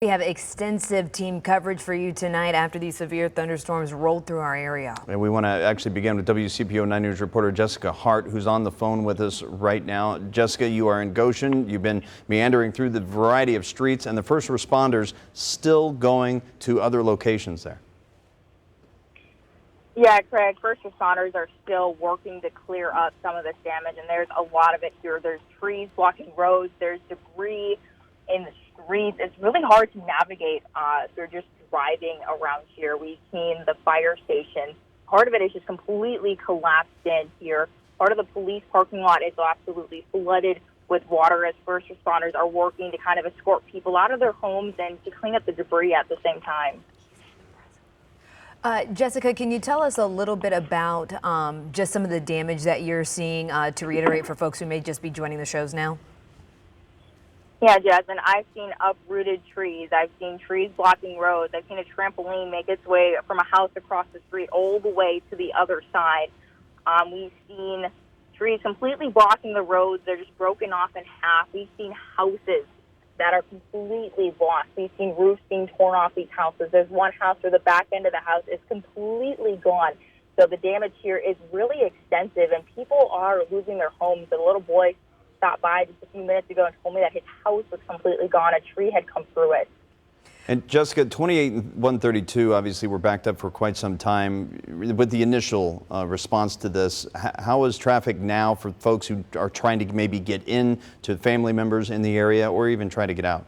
We have extensive team coverage for you tonight after these severe thunderstorms rolled through our area. And we want to actually begin with WCPO 9 News reporter Jessica Hart, who's on the phone with us right now. Jessica, you are in Goshen. You've been meandering through the variety of streets, and the first responders still going to other locations there. Yeah, Craig, first responders are still working to clear up some of this damage, and there's a lot of it here. There's trees blocking roads, there's debris in the streets. It's really hard to navigate if you're just driving around here. We've seen the fire station. Part of it is just completely collapsed in here. Part of the police parking lot is absolutely flooded with water as first responders are working to kind of escort people out of their homes and to clean up the debris at the same time. Jessica, can you tell us a little bit about just some of the damage that you're seeing to reiterate for folks who may just be joining the shows now? Yeah, Jasmine, I've seen uprooted trees. I've seen trees blocking roads. I've seen a trampoline make its way from a house across the street all the way to the other side. We've seen trees completely blocking the roads. They're just broken off in half. We've seen houses that are completely lost. We've seen roofs being torn off these houses. There's one house where the back end of the house is completely gone. So the damage here is really extensive, and people are losing their homes. The little boy stopped by just a few minutes ago and told me that his house was completely gone. A tree had come through it. And Jessica, 28 and 132 obviously were backed up for quite some time. With the initial response to this, how is traffic now for folks who are trying to maybe get in to family members in the area or even try to get out?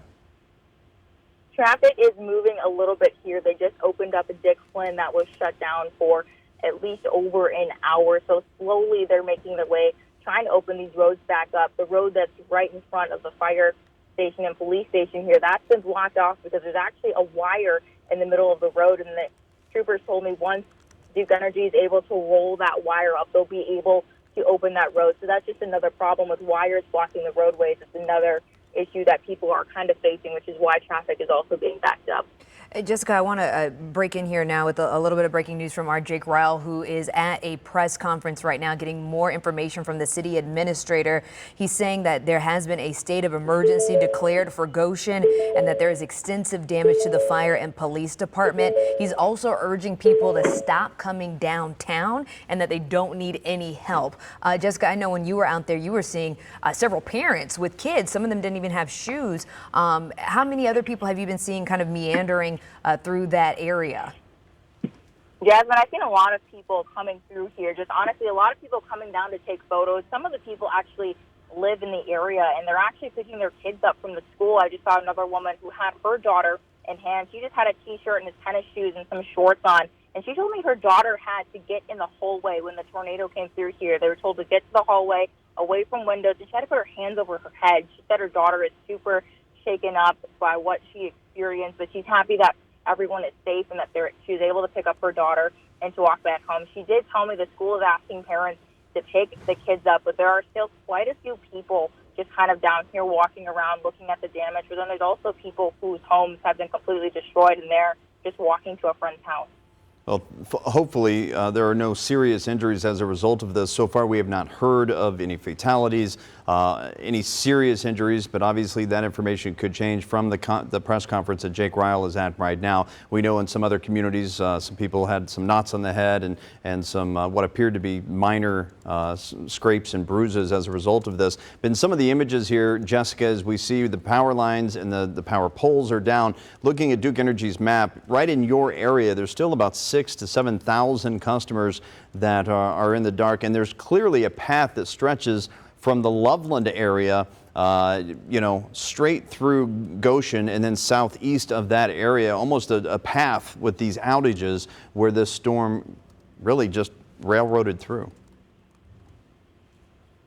Traffic is moving a little bit here. They just opened up a Dick Flynn that was shut down for at least over an hour. So slowly they're making their way, trying to open these roads back up. The road that's right in front of the fire station and police station here, that's been blocked off because there's actually a wire in the middle of the road, and the troopers told me once Duke Energy is able to roll that wire up, they'll be able to open that road. So that's just another problem with wires blocking the roadways. It's another issue that people are kind of facing, which is why traffic is also being backed up. Jessica, I want to break in here now with a little bit of breaking news from our Jake Ryle, who is at a press conference right now getting more information from the city administrator. He's saying that there has been a state of emergency declared for Goshen and that there is extensive damage to the fire and police department. He's also urging people to stop coming downtown and that they don't need any help. Jessica, I know when you were out there, you were seeing several parents with kids. Some of them didn't even have shoes. How many other people have you been seeing kind of meandering through that area? Jasmine, I've seen a lot of people coming through here. Just honestly, a lot of people coming down to take photos. Some of the people actually live in the area, and they're actually picking their kids up from the school. I just saw another woman who had her daughter in hand. She just had a T-shirt and his tennis shoes and some shorts on. And she told me her daughter had to get in the hallway when the tornado came through here. They were told to get to the hallway, away from windows, and she had to put her hands over her head. She said her daughter is super shaken up by what she experienced, but she's happy that everyone is safe and that she was able to pick up her daughter and to walk back home. She did tell me the school is asking parents to pick the kids up, but there are still quite a few people just kind of down here walking around looking at the damage. But then there's also people whose homes have been completely destroyed and they're just walking to a friend's house. Well, hopefully there are no serious injuries as a result of this. So far, we have not heard of any fatalities, any serious injuries, but obviously that information could change from the press conference that Jake Ryle is at right now. We know in some other communities, some people had some knots on the head and some what appeared to be minor scrapes and bruises as a result of this. But in some of the images here, Jessica, as we see the power lines and the power poles are down, looking at Duke Energy's map, right in your area, there's still about 6,000 to 7,000 customers that are in the dark, and there's clearly a path that stretches from the Loveland area, straight through Goshen and then southeast of that area, almost a path with these outages where this storm really just railroaded through.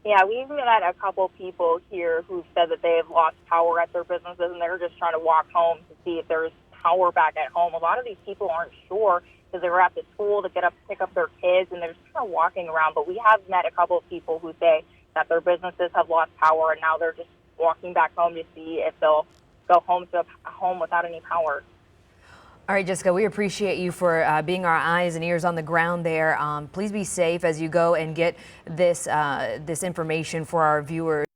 Yeah, we've met a couple people here who've said that they have lost power at their businesses and they're just trying to walk home to see if there's power back at home. A lot of these people aren't sure because they were at the school to pick up their kids, and they're just kind of walking around. But we have met a couple of people who say that their businesses have lost power, and now they're just walking back home to see if they'll go home to a home without any power. All right, Jessica, we appreciate you for being our eyes and ears on the ground there. Please be safe as you go and get this information for our viewers.